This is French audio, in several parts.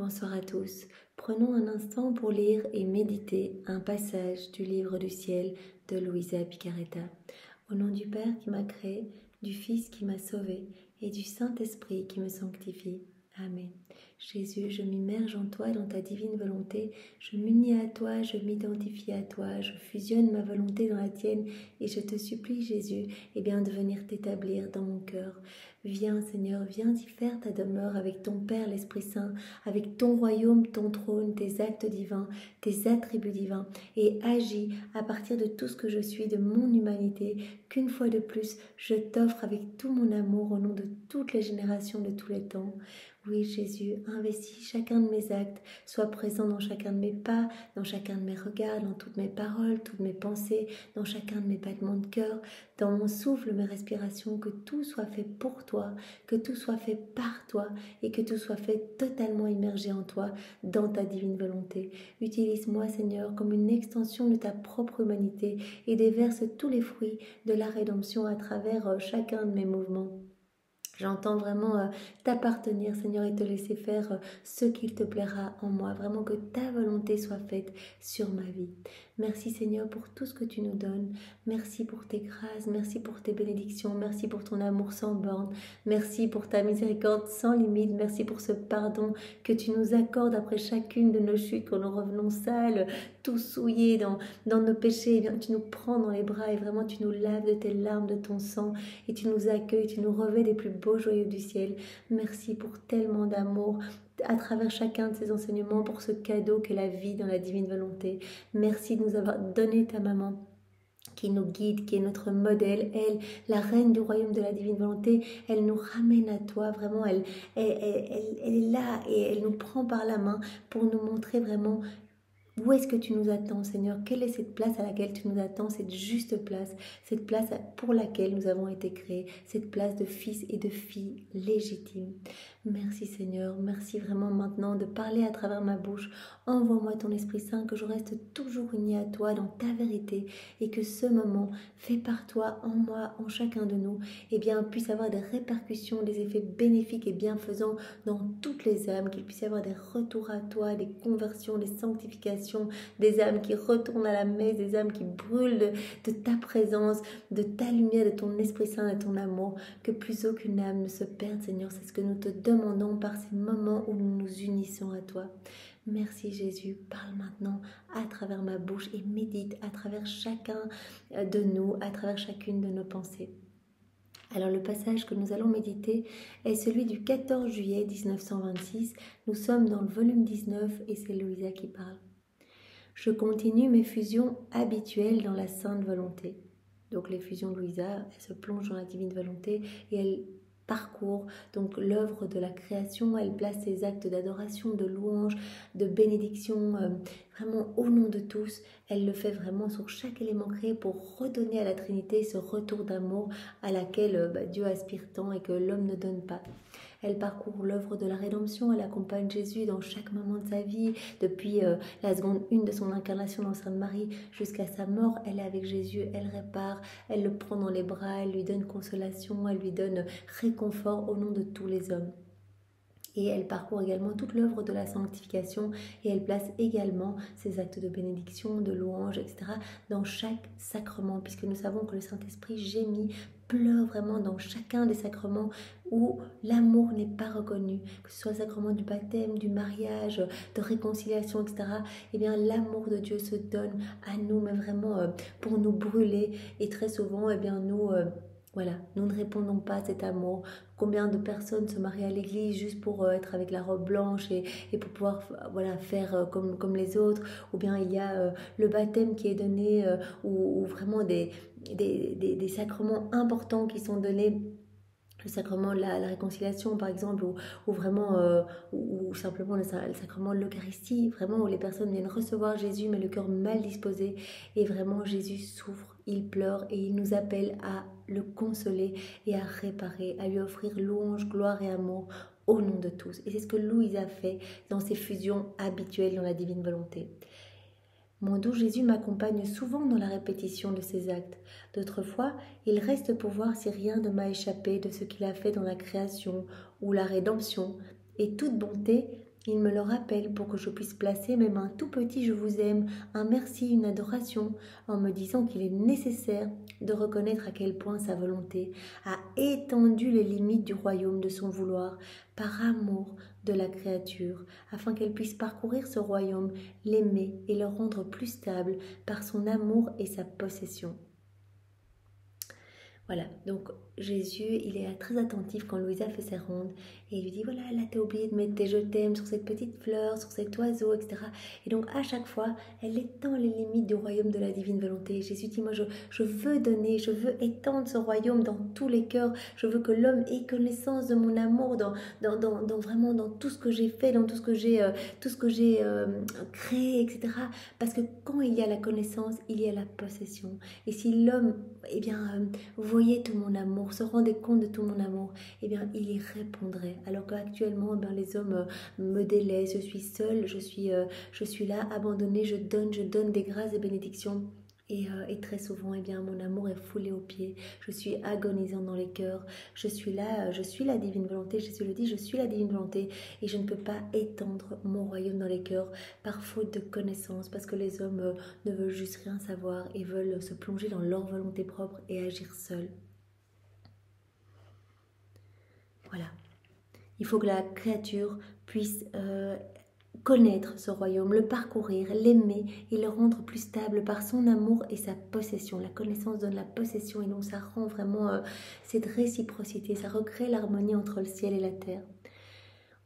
Bonsoir à tous. Prenons un instant pour lire et méditer un passage du livre du ciel de Luisa Picaretta. Au nom du Père qui m'a créé, du Fils qui m'a sauvé et du Saint-Esprit qui me sanctifie. Amen. Jésus, je m'immerge en toi, dans ta divine volonté. Je m'unis à toi, je m'identifie à toi, je fusionne ma volonté dans la tienne et je te supplie, Jésus, de venir t'établir dans mon cœur. Viens, Seigneur, viens y faire ta demeure avec ton Père, l'Esprit Saint, avec ton royaume, ton trône, tes actes divins, tes attributs divins, et agis à partir de tout ce que je suis, de mon humanité, qu'une fois de plus, je t'offre avec tout mon amour au nom de toutes les générations de tous les temps. Oui, Jésus, investis chacun de mes actes, sois présent dans chacun de mes pas, dans chacun de mes regards, dans toutes mes paroles, toutes mes pensées, dans chacun de mes battements de cœur, dans mon souffle, mes respirations, que tout soit fait pour toi, que tout soit fait par toi et que tout soit fait totalement immergé en toi, dans ta divine volonté. Utilise-moi, Seigneur, comme une extension de ta propre humanité et déverse tous les fruits de la rédemption à travers chacun de mes mouvements. J'entends vraiment t'appartenir, Seigneur, et te laisser faire ce qu'il te plaira en moi. Vraiment que ta volonté soit faite sur ma vie. Merci, Seigneur, pour tout ce que tu nous donnes. Merci pour tes grâces, merci pour tes bénédictions, merci pour ton amour sans borne. Merci pour ta miséricorde sans limite. Merci pour ce pardon que tu nous accordes après chacune de nos chutes, quand nous revenons sales, tout souillés dans nos péchés. Bien, tu nous prends dans les bras et vraiment tu nous laves de tes larmes, de ton sang, et tu nous accueilles, tu nous revêts des plus beaux joyaux du ciel. Merci pour tellement d'amour à travers chacun de ces enseignements, pour ce cadeau qu'est la vie dans la divine volonté. Merci de nous avoir donné ta maman, qui nous guide, qui est notre modèle, elle, la reine du royaume de la divine volonté. Elle nous ramène à toi, vraiment, elle est là et elle nous prend par la main pour nous montrer vraiment où est-ce que tu nous attends, Seigneur? Quelle est cette place à laquelle tu nous attends, cette juste place, cette place pour laquelle nous avons été créés, cette place de fils et de filles légitimes. Merci, Seigneur. Merci vraiment maintenant de parler à travers ma bouche. Envoie-moi ton Esprit Saint, que je reste toujours unie à toi dans ta vérité et que ce moment fait par toi, en moi, en chacun de nous, puisse avoir des répercussions, des effets bénéfiques et bienfaisants dans toutes les âmes, qu'il puisse y avoir des retours à toi, des conversions, des sanctifications, des âmes qui retournent à la messe, des âmes qui brûlent de ta présence, de ta lumière, de ton Esprit Saint, de ton amour, que plus aucune âme ne se perde, Seigneur. C'est ce que nous te demandons par ces moments où nous nous unissons à toi. Merci Jésus, parle maintenant à travers ma bouche et médite à travers chacun de nous, à travers chacune de nos pensées. Alors le passage que nous allons méditer est celui du 14 juillet 1926. Nous sommes dans le volume 19 et c'est Luisa qui parle. Je continue mes fusions habituelles dans la sainte volonté. Donc les fusions de Luisa, elle se plonge dans la divine volonté et elle parcourt donc l'œuvre de la création. Elle place ses actes d'adoration, de louange, de bénédiction, vraiment au nom de tous. Elle le fait vraiment sur chaque élément créé pour redonner à la Trinité ce retour d'amour à laquelle Dieu aspire tant et que l'homme ne donne pas. Elle parcourt l'œuvre de la rédemption, elle accompagne Jésus dans chaque moment de sa vie, depuis la seconde 1 de son incarnation dans Sainte Marie jusqu'à sa mort. Elle est avec Jésus, elle répare, elle le prend dans les bras, elle lui donne consolation, elle lui donne réconfort au nom de tous les hommes. Et elle parcourt également toute l'œuvre de la sanctification et elle place également ses actes de bénédiction, de louange, etc. dans chaque sacrement, puisque nous savons que le Saint-Esprit gémit, pleure vraiment dans chacun des sacrements où l'amour n'est pas reconnu, que ce soit le sacrement du baptême, du mariage, de réconciliation, etc. L'amour de Dieu se donne à nous, mais vraiment pour nous brûler. Et très souvent, nous ne répondons pas à cet amour. Combien de personnes se marient à l'église juste pour être avec la robe blanche et pour pouvoir faire comme les autres. Ou bien il y a le baptême qui est donné ou vraiment des sacrements importants qui sont donnés. Le sacrement de la réconciliation par exemple, ou vraiment ou simplement le sacrement de l'Eucharistie, vraiment où les personnes viennent recevoir Jésus mais le cœur mal disposé, et vraiment Jésus souffre, il pleure et il nous appelle à le consoler et à réparer, à lui offrir louange, gloire et amour au nom de tous. Et c'est ce que Louise a fait dans ses fusions habituelles dans la divine volonté. Mon doux Jésus m'accompagne souvent dans la répétition de ses actes. D'autres fois, il reste pour voir si rien ne m'a échappé de ce qu'il a fait dans la création ou la rédemption. Et toute bonté Il me le rappelle pour que je puisse placer même un tout petit je vous aime, un merci, une adoration, en me disant qu'il est nécessaire de reconnaître à quel point sa volonté a étendu les limites du royaume de son vouloir par amour de la créature, afin qu'elle puisse parcourir ce royaume, l'aimer et le rendre plus stable par son amour et sa possession. Voilà, donc Jésus, il est très attentif quand Louisa fait ses rondes et il lui dit, voilà, là t'as oublié de mettre tes je t'aime sur cette petite fleur, sur cet oiseau, etc. Et donc à chaque fois, elle étend les limites du royaume de la divine volonté. Jésus dit, moi je veux donner, je veux étendre ce royaume dans tous les cœurs, je veux que l'homme ait connaissance de mon amour vraiment dans tout ce que j'ai fait, dans tout ce que j'ai créé, etc. Parce que quand il y a la connaissance, il y a la possession. Et si l'homme, voyait tout mon amour, se rendait compte de tout mon amour, il y répondrait. Alors qu'actuellement, les hommes me délaissent, je suis seule, je suis là, abandonnée, je donne des grâces et bénédictions. Et très souvent, mon amour est foulé aux pieds. Je suis agonisant dans les cœurs. Je suis là, je suis la divine volonté. Jésus le dit, je suis la divine volonté. Et je ne peux pas étendre mon royaume dans les cœurs par faute de connaissance, parce que les hommes ne veulent juste rien savoir et veulent se plonger dans leur volonté propre et agir seuls. Voilà. Il faut que la créature puisse connaître ce royaume, le parcourir, l'aimer et le rendre plus stable par son amour et sa possession. La connaissance donne la possession et donc ça rend vraiment cette réciprocité, ça recrée l'harmonie entre le ciel et la terre.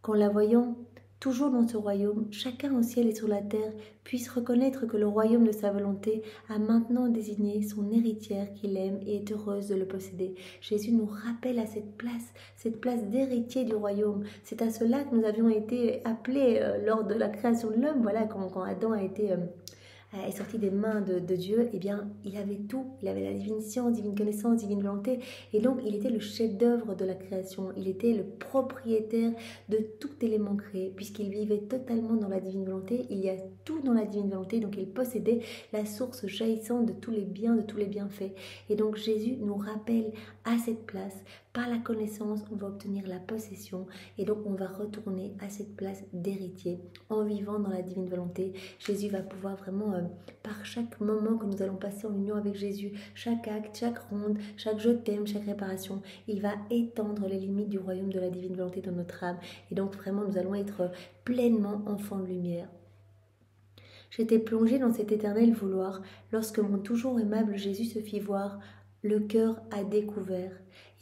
Qu'en la voyant toujours dans ce royaume, chacun au ciel et sur la terre puisse reconnaître que le royaume de sa volonté a maintenant désigné son héritière qu'il aime et est heureuse de le posséder. Jésus nous rappelle à cette place d'héritier du royaume. C'est à cela que nous avions été appelés lors de la création de l'homme. Voilà, quand Adam est sorti des mains de Dieu, il avait tout. Il avait la divine science, divine connaissance, divine volonté. Et donc, il était le chef-d'œuvre de la création. Il était le propriétaire de tout élément créé, puisqu'il vivait totalement dans la divine volonté. Il y a tout dans la divine volonté. Donc, il possédait la source jaillissante de tous les biens, de tous les bienfaits. Et donc, Jésus nous rappelle à cette place. Par la connaissance, on va obtenir la possession. Et donc, on va retourner à cette place d'héritier en vivant dans la divine volonté. Jésus va pouvoir vraiment, par chaque moment que nous allons passer en union avec Jésus, chaque acte, chaque ronde, chaque je t'aime, chaque réparation, il va étendre les limites du royaume de la divine volonté dans notre âme. Et donc, vraiment, nous allons être pleinement enfants de lumière. J'étais plongée dans cet éternel vouloir lorsque mon toujours aimable Jésus se fit voir, le cœur à découvert.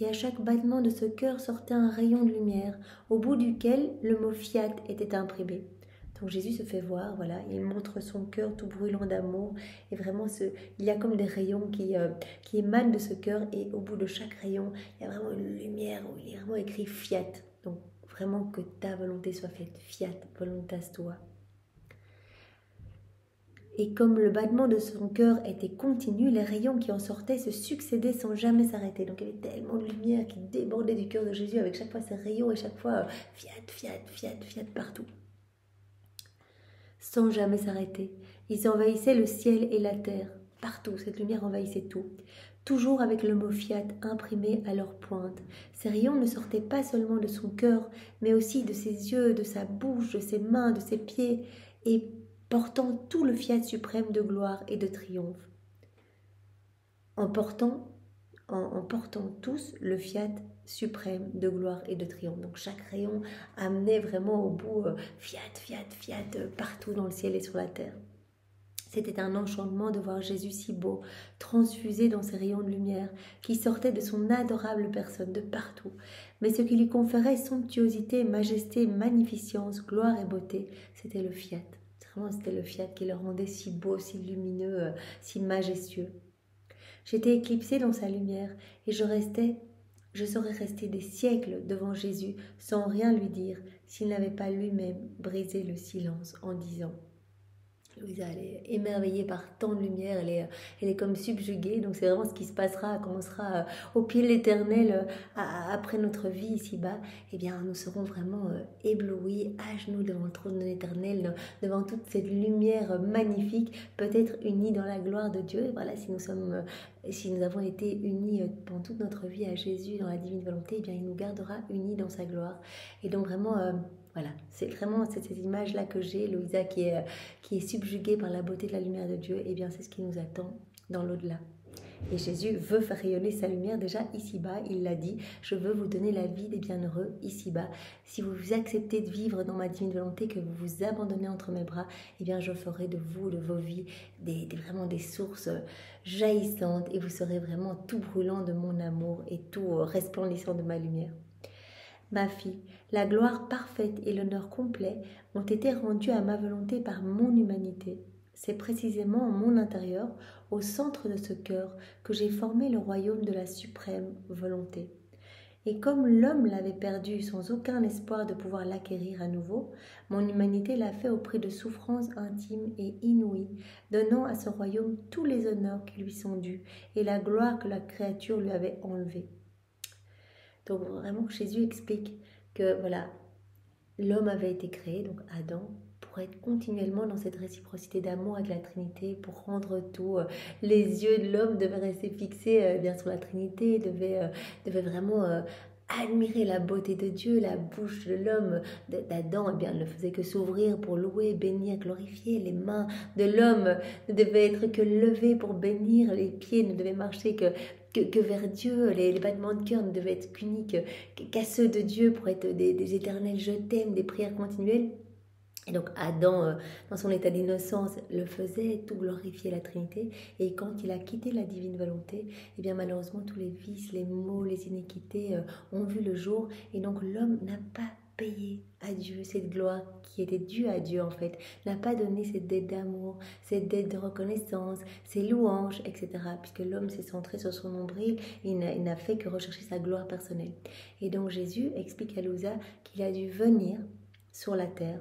Et à chaque battement de ce cœur sortait un rayon de lumière, au bout duquel le mot fiat était imprimé. Donc Jésus se fait voir, voilà, il montre son cœur tout brûlant d'amour, et vraiment il y a comme des rayons qui émanent de ce cœur, et au bout de chaque rayon, il y a vraiment une lumière où il est vraiment écrit fiat. Donc vraiment que ta volonté soit faite, fiat voluntas tua. Et comme le battement de son cœur était continu, les rayons qui en sortaient se succédaient sans jamais s'arrêter. Donc il y avait tellement de lumière qui débordait du cœur de Jésus avec chaque fois ces rayons et chaque fois fiat, fiat, fiat, fiat partout. Sans jamais s'arrêter. Ils envahissaient le ciel et la terre. Partout, cette lumière envahissait tout. Toujours avec le mot fiat imprimé à leur pointe. Ces rayons ne sortaient pas seulement de son cœur, mais aussi de ses yeux, de sa bouche, de ses mains, de ses pieds, et portant tout le fiat suprême de gloire et de triomphe. En portant tous le fiat suprême de gloire et de triomphe. Donc chaque rayon amenait vraiment au bout fiat, fiat, fiat partout dans le ciel et sur la terre. C'était un enchantement de voir Jésus si beau, transfusé dans ces rayons de lumière qui sortaient de son adorable personne de partout. Mais ce qui lui conférait somptuosité, majesté, magnificence, gloire et beauté, c'était le fiat. Vraiment, c'était le fiat qui le rendait si beau, si lumineux, si majestueux. J'étais éclipsée dans sa lumière et je serais restée des siècles devant Jésus sans rien lui dire s'il n'avait pas lui-même brisé le silence en disant. Louisa, elle est émerveillée par tant de lumière, elle est comme subjuguée, donc c'est vraiment ce qui se passera quand on sera au pied de l'Éternel après notre vie ici-bas. Nous serons vraiment éblouis, à genoux devant le trône de l'Éternel, devant toute cette lumière magnifique, peut-être unis dans la gloire de Dieu. Et voilà, si nous avons été unis pendant toute notre vie à Jésus dans la divine volonté, il nous gardera unis dans sa gloire. Et donc vraiment, Voilà, c'est vraiment cette image-là que j'ai, Louisa qui est subjuguée par la beauté de la lumière de Dieu. Et bien, c'est ce qui nous attend dans l'au-delà. Et Jésus veut faire rayonner sa lumière déjà ici-bas. Il l'a dit, je veux vous donner la vie des bienheureux ici-bas. Si vous acceptez de vivre dans ma divine volonté, que vous vous abandonnez entre mes bras, eh bien je ferai de vous, de vos vies, vraiment des sources jaillissantes. Et vous serez vraiment tout brûlant de mon amour et tout resplendissant de ma lumière. Ma fille, la gloire parfaite et l'honneur complet ont été rendus à ma volonté par mon humanité. C'est précisément en mon intérieur, au centre de ce cœur, que j'ai formé le royaume de la suprême volonté. Et comme l'homme l'avait perdu sans aucun espoir de pouvoir l'acquérir à nouveau, mon humanité l'a fait au prix de souffrances intimes et inouïes, donnant à ce royaume tous les honneurs qui lui sont dus et la gloire que la créature lui avait enlevée. Donc vraiment, Jésus explique que voilà, l'homme avait été créé, donc Adam, pour être continuellement dans cette réciprocité d'amour avec la Trinité, pour rendre tout. Les yeux de l'homme devaient rester fixés bien sur la Trinité, devaient vraiment admirer la beauté de Dieu. La bouche de l'homme, d'Adam, eh bien, ne faisait que s'ouvrir pour louer, bénir, glorifier. Les mains de l'homme ne devaient être que levées pour bénir. Les pieds ne devaient marcher que vers Dieu. Les battements de cœur ne devaient être qu'uniques qu'à ceux de Dieu pour être des éternels je t'aime, des prières continuelles. Et donc Adam, dans son état d'innocence, le faisait, tout glorifiait la Trinité. Et quand il a quitté la divine volonté, eh bien malheureusement tous les vices, les maux, les iniquités ont vu le jour. Et donc l'homme n'a pas payé à Dieu cette gloire qui était due à Dieu en fait, n'a pas donné cette dette d'amour, cette dette de reconnaissance, ses louanges, etc. Puisque l'homme s'est centré sur son nombril, il n'a fait que rechercher sa gloire personnelle. Et donc Jésus explique à Louisa qu'il a dû venir sur la terre.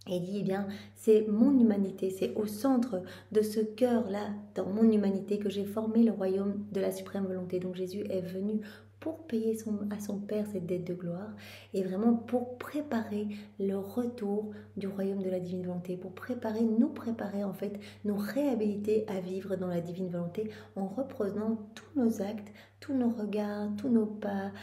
Et dit, eh bien, c'est mon humanité, c'est au centre de ce cœur-là, dans mon humanité, que j'ai formé le royaume de la suprême volonté. Donc Jésus est venu pour payer à son Père cette dette de gloire et vraiment pour préparer le retour du royaume de la divine volonté, pour nous préparer en fait, nous réhabiliter à vivre dans la divine volonté en reprenant tous nos actes, tous nos regards, tous nos pas,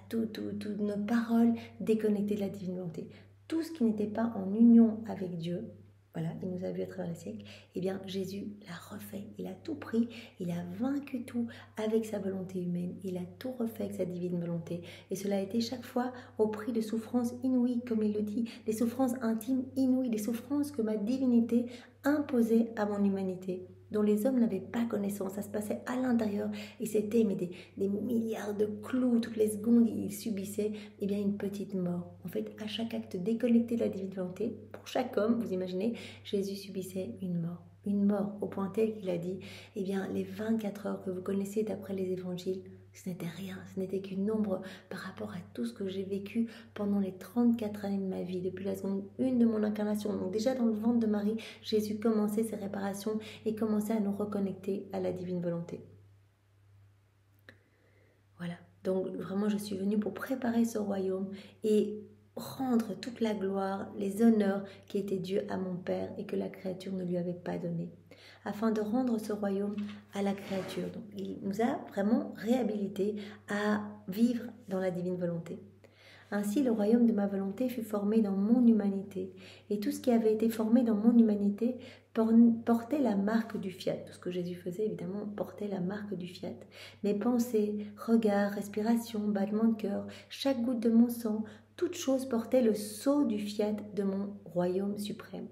toutes nos paroles déconnectées de la divine volonté. Tout ce qui n'était pas en union avec Dieu, voilà, il nous a vus à travers les siècles, eh bien Jésus l'a refait, il a tout pris, il a vaincu tout avec sa volonté humaine, il a tout refait avec sa divine volonté. Et cela a été chaque fois au prix de souffrances inouïes, comme il le dit, des souffrances intimes inouïes, des souffrances que ma divinité imposait à mon humanité, dont les hommes n'avaient pas connaissance. Ça se passait à l'intérieur et c'était des milliards de clous toutes les secondes. Ils subissaient une petite mort. En fait, à chaque acte déconnecté de la divine volonté, pour chaque homme, vous imaginez, Jésus subissait une mort. Une mort au point tel qu'il a dit, les 24 heures que vous connaissez d'après les évangiles, ce n'était rien, ce n'était qu'une ombre par rapport à tout ce que j'ai vécu pendant les 34 années de ma vie, depuis la seconde 1 de mon incarnation. Donc déjà dans le ventre de Marie, Jésus commençait ses réparations et commençait à nous reconnecter à la divine volonté. Voilà, donc vraiment je suis venue pour préparer ce royaume et rendre toute la gloire, les honneurs qui étaient dus à mon Père et que la créature ne lui avait pas donné, afin de rendre ce royaume à la créature. Donc, il nous a vraiment réhabilités à vivre dans la divine volonté. Ainsi, le royaume de ma volonté fut formé dans mon humanité, et tout ce qui avait été formé dans mon humanité portait la marque du fiat. Tout ce que Jésus faisait, évidemment, portait la marque du fiat. Mes pensées, regards, respiration, battements de cœur, chaque goutte de mon sang, toute chose portait le sceau du fiat de mon royaume suprême.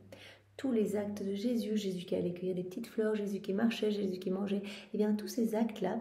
Tous les actes de Jésus, Jésus qui allait cueillir des petites fleurs, Jésus qui marchait, Jésus qui mangeait, tous ces actes-là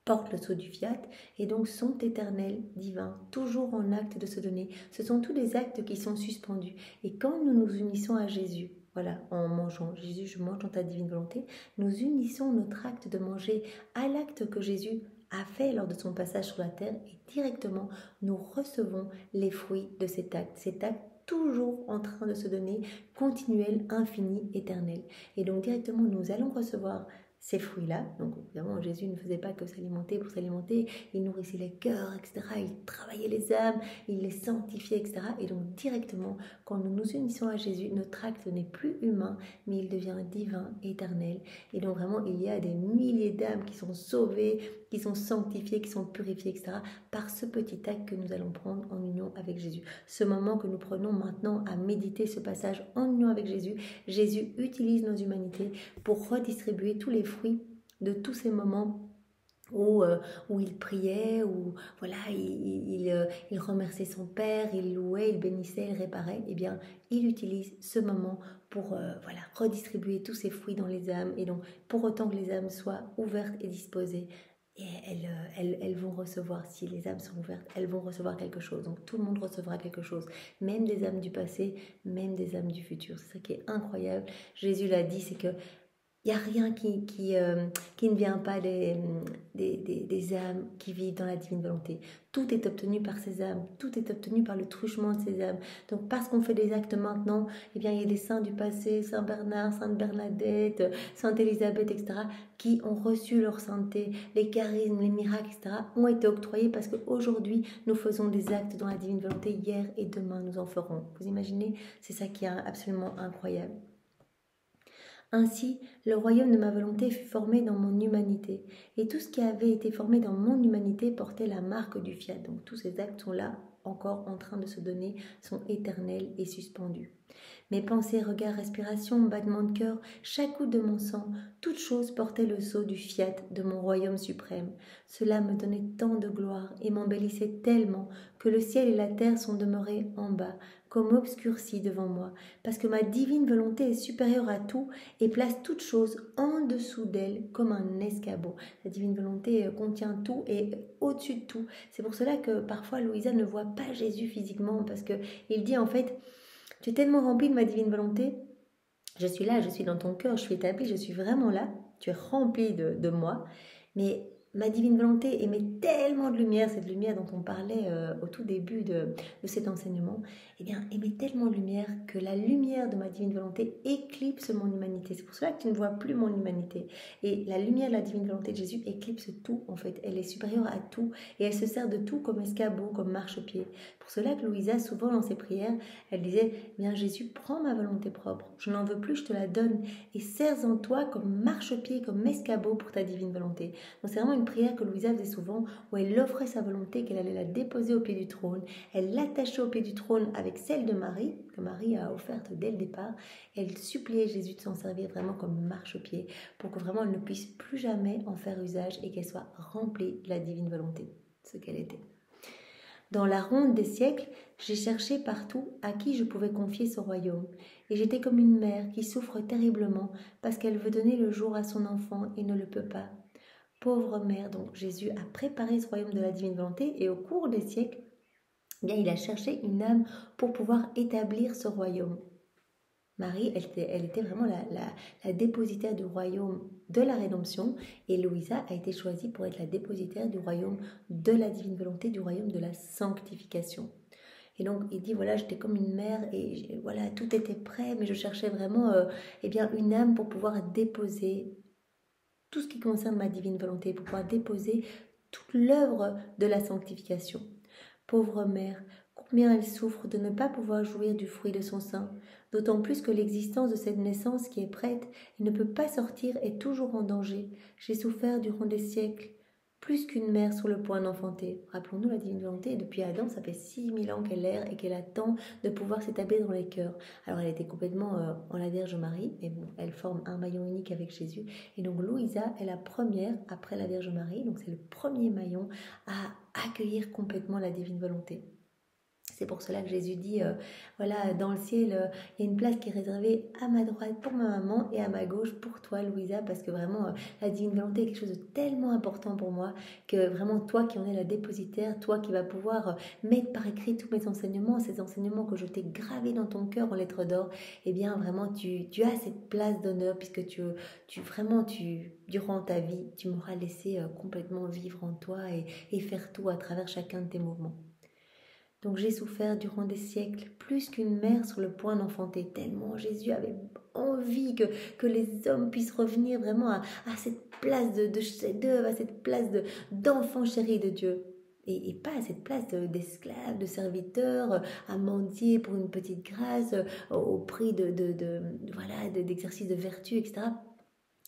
portent le sceau du fiat et donc sont éternels, divins, toujours en acte de se donner. Ce sont tous les actes qui sont suspendus. Et quand nous nous unissons à Jésus, voilà, en mangeant, Jésus, je mange dans ta divine volonté, nous unissons notre acte de manger à l'acte que Jésus a fait lors de son passage sur la terre et directement nous recevons les fruits de cet acte toujours en train de se donner, continuel, infini, éternel. Et donc directement nous allons recevoir ces fruits-là. Donc évidemment, Jésus ne faisait pas que s'alimenter pour s'alimenter, il nourrissait les cœurs, etc. Il travaillait les âmes, il les sanctifiait, etc. Et donc directement, quand nous nous unissons à Jésus, notre acte n'est plus humain, mais il devient divin, éternel. Et donc vraiment, il y a des milliers d'âmes qui sont sauvées, qui sont sanctifiées, qui sont purifiées, etc. par ce petit acte que nous allons prendre en union avec Jésus. Ce moment que nous prenons maintenant à méditer ce passage en union avec Jésus, Jésus utilise nos humanités pour redistribuer tous les fruits de tous ces moments où il priait, où voilà, il remerciait son Père, il louait, il bénissait, il réparait. Eh bien, il utilise ce moment pour voilà, redistribuer tous ces fruits dans les âmes. Et donc, pour autant que les âmes soient ouvertes et disposées, et elles vont recevoir, si les âmes sont ouvertes, elles vont recevoir quelque chose. Donc tout le monde recevra quelque chose, même des âmes du passé, même des âmes du futur. C'est ça qui est incroyable. Jésus l'a dit, c'est que il n'y a rien qui ne vient pas des âmes qui vivent dans la divine volonté. Tout est obtenu par ces âmes, tout est obtenu par le truchement de ces âmes. Donc parce qu'on fait des actes maintenant, eh bien, il y a des saints du passé, Saint Bernard, Sainte Bernadette, Sainte Élisabeth, etc., qui ont reçu leur sainteté, les charismes, les miracles, etc., ont été octroyés parce qu'aujourd'hui, nous faisons des actes dans la divine volonté, hier et demain, nous en ferons. Vous imaginez? C'est ça qui est absolument incroyable. Ainsi, le royaume de ma volonté fut formé dans mon humanité, et tout ce qui avait été formé dans mon humanité portait la marque du fiat. Donc tous ces actes sont là, encore en train de se donner, sont éternels et suspendus. Mes pensées, regards, respiration, battements de cœur, chaque goutte de mon sang, toute chose portait le sceau du fiat de mon royaume suprême. Cela me donnait tant de gloire et m'embellissait tellement que le ciel et la terre sont demeurés en bas, comme obscurcis devant moi, parce que ma divine volonté est supérieure à tout et place toute chose en dessous d'elle comme un escabeau. La divine volonté contient tout et au-dessus de tout. C'est pour cela que parfois Louisa ne voit pas Jésus physiquement, parce qu'il dit en fait, tu es tellement rempli de ma divine volonté, je suis là, je suis dans ton cœur, je suis établi, je suis vraiment là, tu es rempli de moi, mais ma divine volonté émet tellement de lumière, cette lumière dont on parlait au tout début de cet enseignement, eh bien, émet tellement de lumière que la lumière de ma divine volonté éclipse mon humanité. C'est pour cela que tu ne vois plus mon humanité. Et la lumière de la divine volonté de Jésus éclipse tout, en fait. Elle est supérieure à tout et elle se sert de tout comme escabeau, comme marchepied. Pour cela que Louisa, souvent dans ses prières, elle disait, bien Jésus, prends ma volonté propre, je n'en veux plus, je te la donne et sers en toi comme marchepied, comme escabeau pour ta divine volonté. Donc c'est vraiment une prière que Louisa faisait souvent, où elle offrait sa volonté, qu'elle allait la déposer au pied du trône, elle l'attachait au pied du trône avec celle de Marie, que Marie a offerte dès le départ, et elle suppliait Jésus de s'en servir vraiment comme marchepied, pour que vraiment elle ne puisse plus jamais en faire usage et qu'elle soit remplie de la divine volonté, ce qu'elle était. Dans la ronde des siècles, j'ai cherché partout à qui je pouvais confier ce royaume, et j'étais comme une mère qui souffre terriblement parce qu'elle veut donner le jour à son enfant et ne le peut pas. Pauvre mère, donc Jésus a préparé ce royaume de la divine volonté, et au cours des siècles, eh bien, il a cherché une âme pour pouvoir établir ce royaume. Marie, elle était vraiment la dépositaire du royaume de la rédemption, et Louisa a été choisie pour être la dépositaire du royaume de la divine volonté, du royaume de la sanctification. Et donc il dit, voilà, j'étais comme une mère et voilà, tout était prêt, mais je cherchais vraiment eh bien, une âme pour pouvoir déposer tout ce qui concerne ma divine volonté, pour pouvoir déposer toute l'œuvre de la sanctification. Pauvre mère, combien elle souffre de ne pas pouvoir jouir du fruit de son sein, d'autant plus que l'existence de cette naissance qui est prête et ne peut pas sortir est toujours en danger. J'ai souffert durant des siècles, plus qu'une mère sur le point d'enfanter. Rappelons-nous la divine volonté, depuis Adam, ça fait 6000 ans qu'elle erre et qu'elle attend de pouvoir s'établir dans les cœurs. Alors elle était complètement en la Vierge Marie, mais bon, elle forme un maillon unique avec Jésus. Et donc Louisa est la première après la Vierge Marie, donc c'est le premier maillon à accueillir complètement la divine volonté. C'est pour cela que Jésus dit, voilà, dans le ciel, il y a une place qui est réservée à ma droite pour ma maman et à ma gauche pour toi, Louisa, parce que vraiment, la divine volonté est quelque chose de tellement important pour moi, que vraiment, toi qui en es la dépositaire, toi qui vas pouvoir mettre par écrit tous mes enseignements, ces enseignements que je t'ai gravés dans ton cœur en lettres d'or, eh bien, vraiment, tu as cette place d'honneur, puisque durant ta vie, tu m'auras laissé complètement vivre en toi et faire tout à travers chacun de tes mouvements. Donc j'ai souffert durant des siècles, plus qu'une mère sur le point d'enfanter, tellement Jésus avait envie que les hommes puissent revenir vraiment à cette place de chef-d'œuvre, à cette place d'enfant chéri de Dieu. Et pas à cette place d'esclave, de serviteur, à mendier pour une petite grâce, au prix voilà, d'exercice de vertu, etc.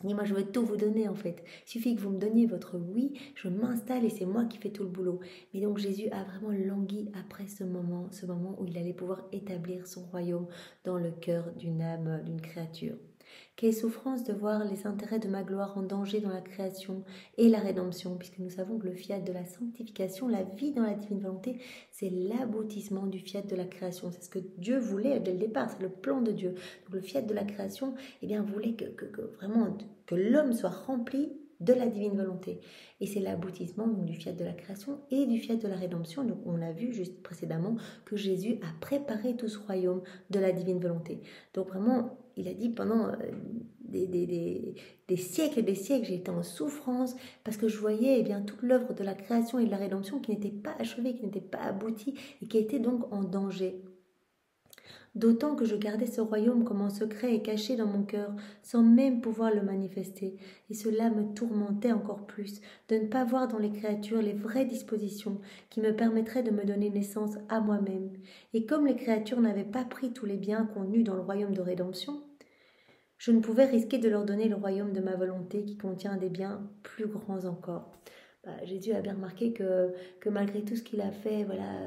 Et moi, je veux tout vous donner en fait. Il suffit que vous me donniez votre oui, je m'installe et c'est moi qui fais tout le boulot. Mais donc Jésus a vraiment langui après ce moment où il allait pouvoir établir son royaume dans le cœur d'une âme, d'une créature. Quelle souffrance de voir les intérêts de ma gloire en danger dans la création et la rédemption, puisque nous savons que le fiat de la sanctification, la vie dans la divine volonté, c'est l'aboutissement du fiat de la création. C'est ce que Dieu voulait dès le départ, c'est le plan de Dieu. Donc le fiat de la création, eh bien, voulait vraiment que l'homme soit rempli de la divine volonté. Et c'est l'aboutissement du fiat de la création et du fiat de la rédemption. Donc on a vu juste précédemment que Jésus a préparé tout ce royaume de la divine volonté. Donc vraiment, il a dit pendant des siècles et des siècles, j'ai été en souffrance parce que je voyais eh bien, toute l'œuvre de la création et de la rédemption qui n'était pas achevée, qui n'était pas aboutie et qui était donc en danger. D'autant que je gardais ce royaume comme en secret et caché dans mon cœur, sans même pouvoir le manifester. Et cela me tourmentait encore plus, de ne pas voir dans les créatures les vraies dispositions qui me permettraient de me donner naissance à moi-même. Et comme les créatures n'avaient pas pris tous les biens contenus dans le royaume de rédemption, je ne pouvais risquer de leur donner le royaume de ma volonté qui contient des biens plus grands encore. Jésus a bien remarqué que malgré tout ce qu'il a fait, voilà,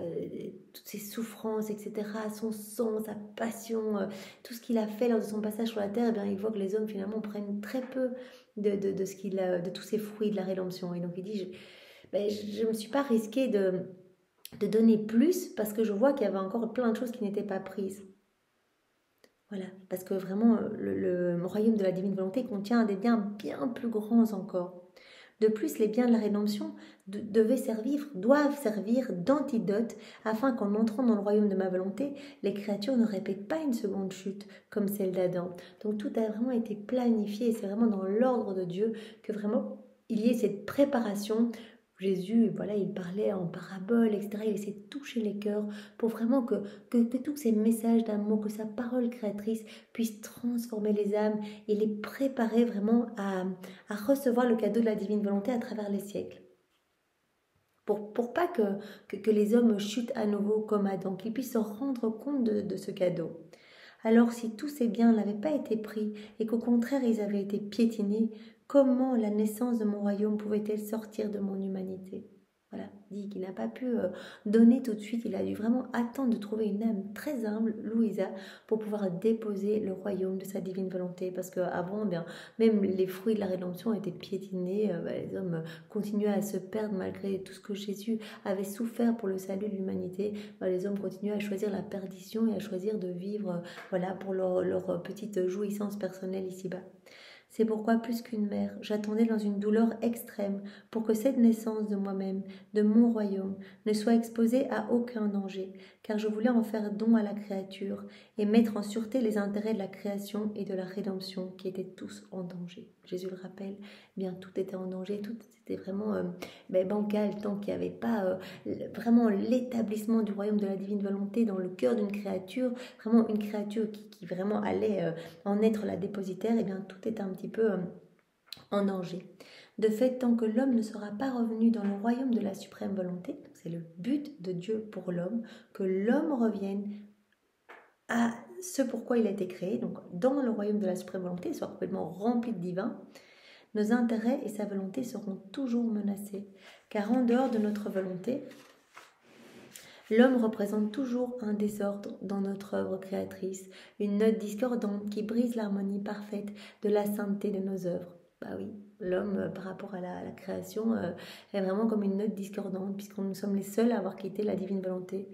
toutes ses souffrances, etc., son sang, sa passion, tout ce qu'il a fait lors de son passage sur la terre, eh bien, il voit que les hommes finalement prennent très peu de ce qu'il a, de tous ces fruits de la rédemption. Et donc il dit, je ne me suis pas risqué de donner plus parce que je vois qu'il y avait encore plein de choses qui n'étaient pas prises. Voilà, parce que vraiment, le royaume de la divine volonté contient des biens bien plus grands encore. De plus, les biens de la rédemption doivent servir d'antidote afin qu'en entrant dans le royaume de ma volonté, les créatures ne répètent pas une seconde chute comme celle d'Adam. Donc tout a vraiment été planifié et c'est vraiment dans l'ordre de Dieu que vraiment il y ait cette préparation. Jésus, voilà, il parlait en parabole, etc. Il essayait de toucher les cœurs pour vraiment que tous ces messages d'amour, que sa parole créatrice puisse transformer les âmes et les préparer vraiment à recevoir le cadeau de la divine volonté à travers les siècles. Pour pas que les hommes chutent à nouveau comme Adam, qu'ils puissent se rendre compte de ce cadeau. Alors si tous ces biens n'avaient pas été pris et qu'au contraire ils avaient été piétinés, comment la naissance de mon royaume pouvait-elle sortir de mon humanité ? Voilà, dit qu'il n'a pas pu donner tout de suite, il a dû vraiment attendre de trouver une âme très humble, Louisa, pour pouvoir déposer le royaume de sa divine volonté, parce qu'avant, même les fruits de la rédemption étaient piétinés, les hommes continuaient à se perdre malgré tout ce que Jésus avait souffert pour le salut de l'humanité, les hommes continuaient à choisir la perdition et à choisir de vivre voilà, pour leur petite jouissance personnelle ici-bas. C'est pourquoi, plus qu'une mère, j'attendais dans une douleur extrême pour que cette naissance de moi-même, de mon royaume, ne soit exposée à aucun danger, car je voulais en faire don à la créature et mettre en sûreté les intérêts de la création et de la rédemption qui étaient tous en danger. Jésus le rappelle, bien tout était en danger, tout était vraiment bancal, tant qu'il n'y avait pas vraiment l'établissement du royaume de la divine volonté dans le cœur d'une créature, vraiment une créature qui vraiment allait en être la dépositaire, et bien tout est un petit peu en danger. De fait, tant que l'homme ne sera pas revenu dans le royaume de la suprême volonté, c'est le but de Dieu pour l'homme, que l'homme revienne à ce pourquoi il a été créé, donc dans le royaume de la suprême volonté, soit complètement rempli de divin, nos intérêts et sa volonté seront toujours menacés, car en dehors de notre volonté, l'homme représente toujours un désordre dans notre œuvre créatrice, une note discordante qui brise l'harmonie parfaite de la sainteté de nos œuvres. Oui, l'homme par rapport à la création est vraiment comme une note discordante, puisque nous sommes les seuls à avoir quitté la divine volonté.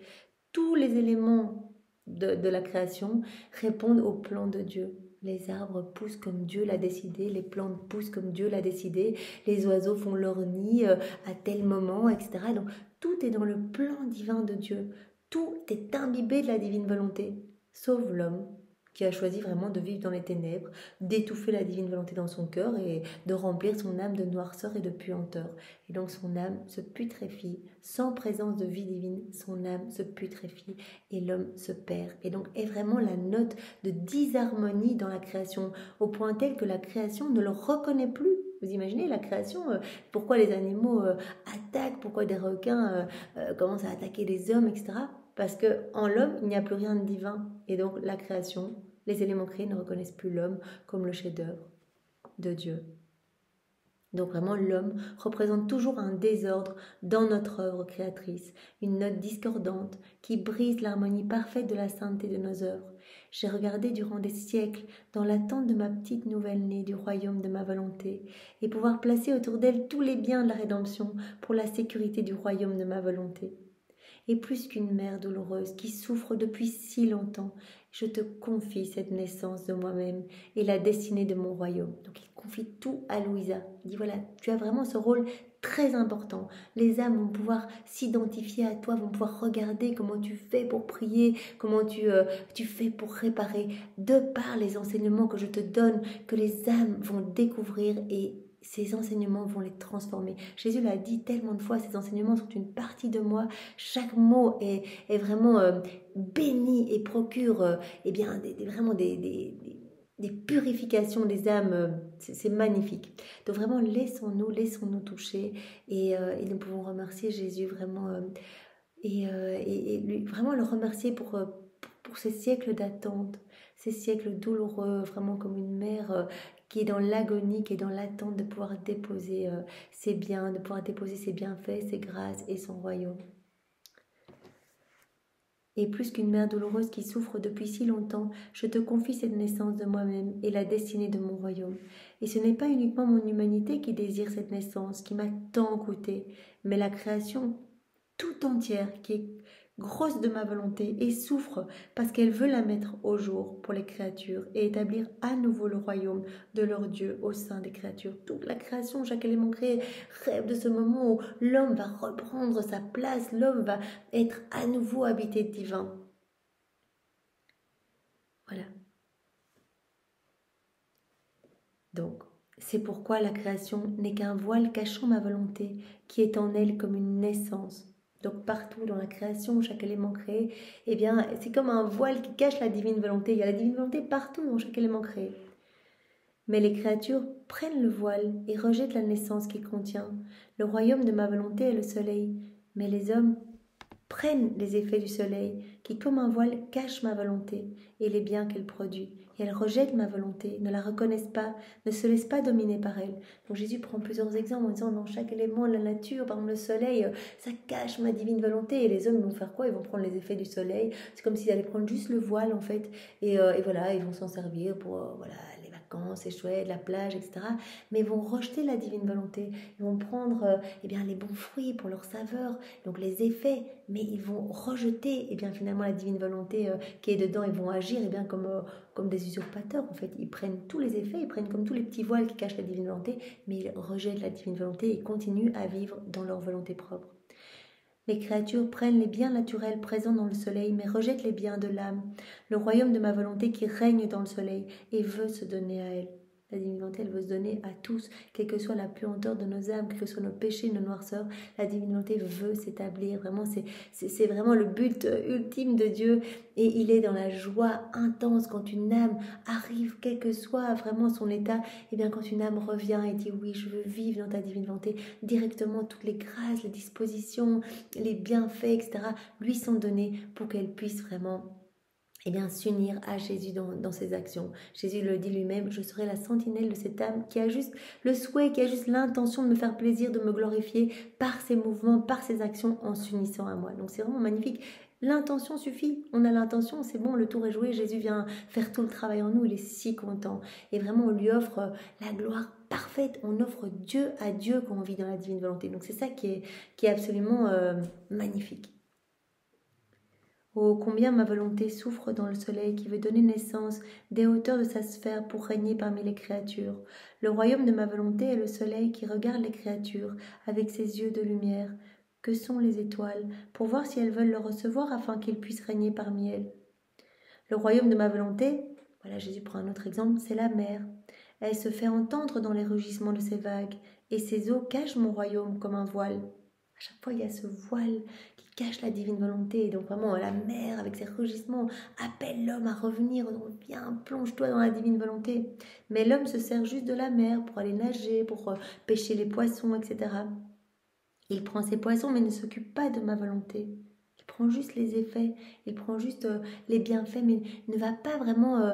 Tous les éléments de la création répondent au plan de Dieu. Les arbres poussent comme Dieu l'a décidé, les plantes poussent comme Dieu l'a décidé, les oiseaux font leur nid à tel moment, etc. Donc tout est dans le plan divin de Dieu. Tout est imbibé de la divine volonté, sauf l'homme. qui a choisi vraiment de vivre dans les ténèbres, d'étouffer la divine volonté dans son cœur et de remplir son âme de noirceur et de puanteur. Et donc son âme se putréfie, sans présence de vie divine, son âme se putréfie et l'homme se perd. Et donc est vraiment la note de disharmonie dans la création, au point tel que la création ne le reconnaît plus. Vous imaginez la création, pourquoi les animaux attaquent, pourquoi des requins commencent à attaquer les hommes, etc. Parce qu'en l'homme, il n'y a plus rien de divin. Et donc la création, les éléments créés ne reconnaissent plus l'homme comme le chef-d'œuvre de Dieu. Donc vraiment, l'homme représente toujours un désordre dans notre œuvre créatrice, une note discordante qui brise l'harmonie parfaite de la sainteté de nos œuvres. J'ai regardé durant des siècles dans l'attente de ma petite nouvelle-née du royaume de ma volonté et pouvoir placer autour d'elle tous les biens de la rédemption pour la sécurité du royaume de ma volonté. Et plus qu'une mère douloureuse qui souffre depuis si longtemps, je te confie cette naissance de moi-même et la destinée de mon royaume. Donc il confie tout à Louisa. Il dit voilà, tu as vraiment ce rôle très important. Les âmes vont pouvoir s'identifier à toi, vont pouvoir regarder comment tu fais pour prier, comment tu fais pour réparer. De par les enseignements que je te donne, que les âmes vont découvrir et ces enseignements vont les transformer. Jésus l'a dit tellement de fois, ces enseignements sont une partie de moi. Chaque mot est vraiment béni et procure vraiment des purifications des âmes. C'est magnifique. Donc vraiment, laissons-nous toucher et nous pouvons remercier Jésus vraiment et vraiment le remercier pour ces siècles d'attente, ces siècles douloureux, vraiment comme une mère qui est dans l'agonie, qui est dans l'attente de pouvoir déposer ses biens, de pouvoir déposer ses bienfaits, ses grâces et son royaume. Et plus qu'une mère douloureuse qui souffre depuis si longtemps, je te confie cette naissance de moi-même et la destinée de mon royaume. Et ce n'est pas uniquement mon humanité qui désire cette naissance, qui m'a tant coûté, mais la création tout entière qui est grosse de ma volonté et souffre parce qu'elle veut la mettre au jour pour les créatures et établir à nouveau le royaume de leur Dieu au sein des créatures. Toute la création, chaque élément créé rêve de ce moment où l'homme va reprendre sa place, l'homme va être à nouveau habité de divin. Voilà. Donc, c'est pourquoi la création n'est qu'un voile cachant ma volonté qui est en elle comme une naissance. Donc partout dans la création, chaque élément créé, eh bien, c'est comme un voile qui cache la divine volonté. Il y a la divine volonté partout dans chaque élément créé. Mais les créatures prennent le voile et rejettent la naissance qu'il contient. Le royaume de ma volonté est le soleil, mais les hommes prennent les effets du soleil qui, comme un voile, cache ma volonté et les biens qu'elle produit. Et elles rejettent ma volonté, ne la reconnaissent pas, ne se laissent pas dominer par elle. Donc Jésus prend plusieurs exemples en disant dans chaque élément de la nature, par exemple le soleil, ça cache ma divine volonté. Et les hommes vont faire quoi? Ils vont prendre les effets du soleil. C'est comme s'ils allaient prendre juste le voile en fait. Et voilà, ils vont s'en servir pour les vacances, c'est chouette, la plage, etc. Mais ils vont rejeter la divine volonté. Ils vont prendre les bons fruits pour leur saveur, donc les effets, mais ils vont rejeter finalement la divine volonté qui est dedans. Ils vont agir comme des usurpateurs en fait. Ils prennent tous les effets, ils prennent comme tous les petits voiles qui cachent la divine volonté, mais ils rejettent la divine volonté et continuent à vivre dans leur volonté propre. Les créatures prennent les biens naturels présents dans le soleil, mais rejettent les biens de l'âme, le royaume de ma volonté qui règne dans le soleil et veut se donner à elle. La divine volonté, elle veut se donner à tous, quelle que soit la puanteur de nos âmes, quels que soient nos péchés, nos noirceurs. La divine volonté veut s'établir. Vraiment, c'est vraiment le but ultime de Dieu. Et il est dans la joie intense quand une âme arrive, quel que soit vraiment son état. Et bien, quand une âme revient et dit oui, je veux vivre dans ta divine volonté, directement toutes les grâces, les dispositions, les bienfaits, etc., lui sont donnés pour qu'elle puisse vraiment s'unir à Jésus dans ses actions. Jésus le dit lui-même, je serai la sentinelle de cette âme qui a juste le souhait, qui a juste l'intention de me faire plaisir, de me glorifier par ses mouvements, par ses actions en s'unissant à moi. Donc c'est vraiment magnifique. L'intention suffit, on a l'intention, c'est bon, le tour est joué, Jésus vient faire tout le travail en nous, il est si content. Et vraiment, on lui offre la gloire parfaite, on offre Dieu à Dieu quand on vit dans la divine volonté. Donc c'est ça qui est absolument magnifique. Oh, combien ma volonté souffre dans le soleil qui veut donner naissance des hauteurs de sa sphère pour régner parmi les créatures. Le royaume de ma volonté est le soleil qui regarde les créatures avec ses yeux de lumière. Que sont les étoiles, pour voir si elles veulent le recevoir afin qu'il puisse régner parmi elles. Le royaume de ma volonté Voilà, Jésus prend un autre exemple, c'est la mer. Elle se fait entendre dans les rugissements de ses vagues, et ses eaux cachent mon royaume comme un voile. À chaque fois, il y a ce voile qui cache la divine volonté. Et donc vraiment, la mer, avec ses rugissements, appelle l'homme à revenir. Donc, viens, plonge-toi dans la divine volonté. Mais l'homme se sert juste de la mer pour aller nager, pour pêcher les poissons, etc. Il prend ses poissons, mais ne s'occupe pas de ma volonté. Il prend juste les effets, il prend juste les bienfaits, mais ne va pas vraiment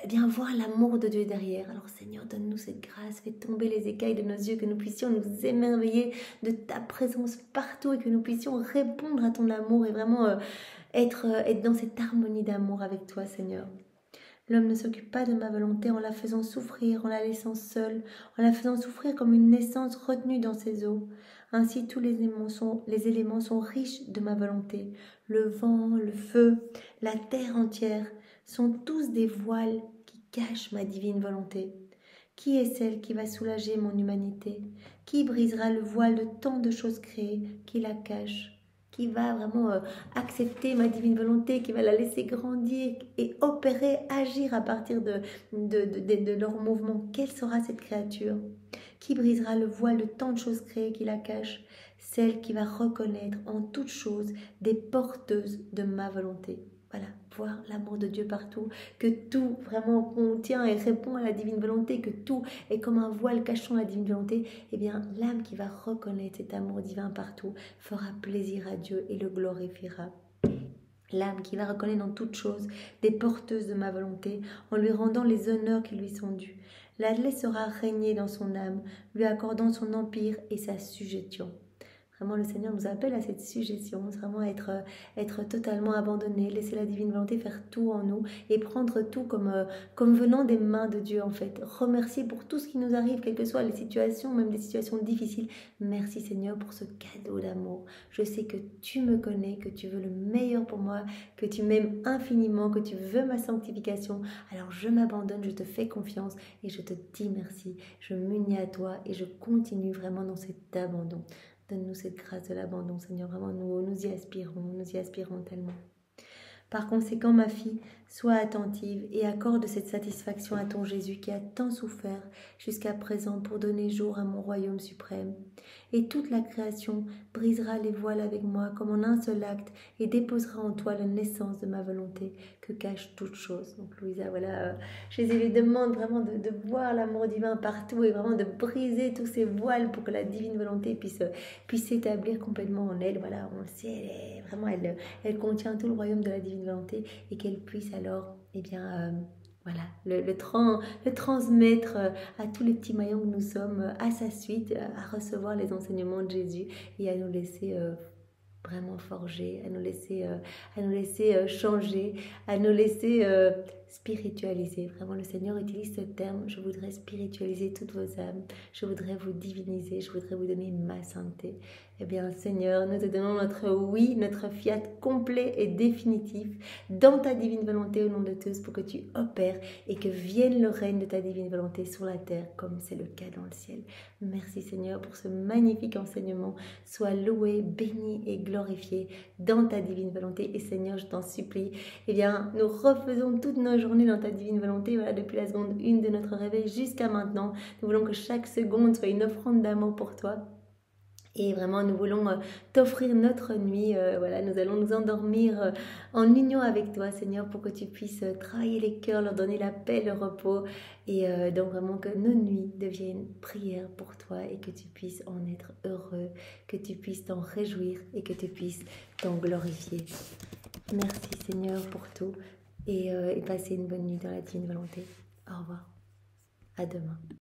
bien voir l'amour de Dieu derrière. Alors Seigneur, donne-nous cette grâce, fais tomber les écailles de nos yeux, que nous puissions nous émerveiller de ta présence partout et que nous puissions répondre à ton amour et vraiment être dans cette harmonie d'amour avec toi, Seigneur. L'homme ne s'occupe pas de ma volonté en la faisant souffrir, en la laissant seule, en la faisant souffrir comme une naissance retenue dans ses eaux. Ainsi tous les éléments sont riches de ma volonté. Le vent, le feu, la terre entière sont tous des voiles qui cachent ma divine volonté. Qui est celle qui va soulager mon humanité? Qui brisera le voile de tant de choses créées qui la cachent? Qui va vraiment accepter ma divine volonté, qui va la laisser grandir et opérer, agir à partir de leurs mouvements? Quelle sera cette créature? Qui brisera le voile de tant de choses créées qui la cachent? Celle qui va reconnaître en toutes choses des porteuses de ma volonté. Voilà, voir l'amour de Dieu partout, que tout vraiment contient et répond à la divine volonté, que tout est comme un voile cachant la divine volonté. Eh bien, l'âme qui va reconnaître cet amour divin partout fera plaisir à Dieu et le glorifiera. L'âme qui va reconnaître dans toutes choses des porteuses de ma volonté, en lui rendant les honneurs qui lui sont dus, la laissera régner dans son âme, lui accordant son empire et sa sujétion. Vraiment, le Seigneur nous appelle à cette sujétion, vraiment être totalement abandonné, laisser la divine volonté faire tout en nous et prendre tout comme venant des mains de Dieu en fait. Remercier pour tout ce qui nous arrive, quelles que soient les situations, même des situations difficiles. Merci Seigneur pour ce cadeau d'amour. Je sais que tu me connais, que tu veux le meilleur pour moi, que tu m'aimes infiniment, que tu veux ma sanctification. Alors je m'abandonne, je te fais confiance et je te dis merci. Je m'unis à toi et je continue vraiment dans cet abandon. Donne-nous cette grâce de l'abandon, Seigneur. Vraiment, nous y aspirons tellement. Par conséquent, ma fille, sois attentive et accorde cette satisfaction à ton Jésus qui a tant souffert jusqu'à présent pour donner jour à mon royaume suprême. Et toute la création brisera les voiles avec moi comme en un seul acte et déposera en toi la naissance de ma volonté que cache toute chose. Donc Louisa, voilà, Jésus lui demande vraiment de voir l'amour divin partout et vraiment de briser tous ces voiles pour que la divine volonté puisse s'établir complètement en elle. Voilà, on le sait, elle contient tout le royaume de la divine volonté et qu'elle puisse alors, voilà, le transmettre à tous les petits maillons que nous sommes, à sa suite, à recevoir les enseignements de Jésus et à nous laisser vraiment forger, à nous laisser changer, à nous laisser spiritualiser. Vraiment, le Seigneur utilise ce terme. Je voudrais spiritualiser toutes vos âmes. Je voudrais vous diviniser. Je voudrais vous donner ma sainteté. Eh bien, Seigneur, nous te donnons notre oui, notre fiat complet et définitif dans ta divine volonté au nom de tous pour que tu opères et que vienne le règne de ta divine volonté sur la terre comme c'est le cas dans le ciel. Merci Seigneur pour ce magnifique enseignement. Sois loué, béni et glorifié dans ta divine volonté. Et Seigneur, je t'en supplie, eh bien, nous refaisons toutes nos journées dans ta divine volonté, voilà, depuis la seconde 1 de notre réveil jusqu'à maintenant. Nous voulons que chaque seconde soit une offrande d'amour pour toi. Et vraiment, nous voulons t'offrir notre nuit. Voilà, nous allons nous endormir en union avec toi, Seigneur, pour que tu puisses travailler les cœurs, leur donner la paix, le repos. Et donc vraiment que nos nuits deviennent prières pour toi et que tu puisses en être heureux, que tu puisses t'en réjouir et que tu puisses t'en glorifier. Merci, Seigneur, pour tout. Et passez une bonne nuit dans la divine volonté. Au revoir. À demain.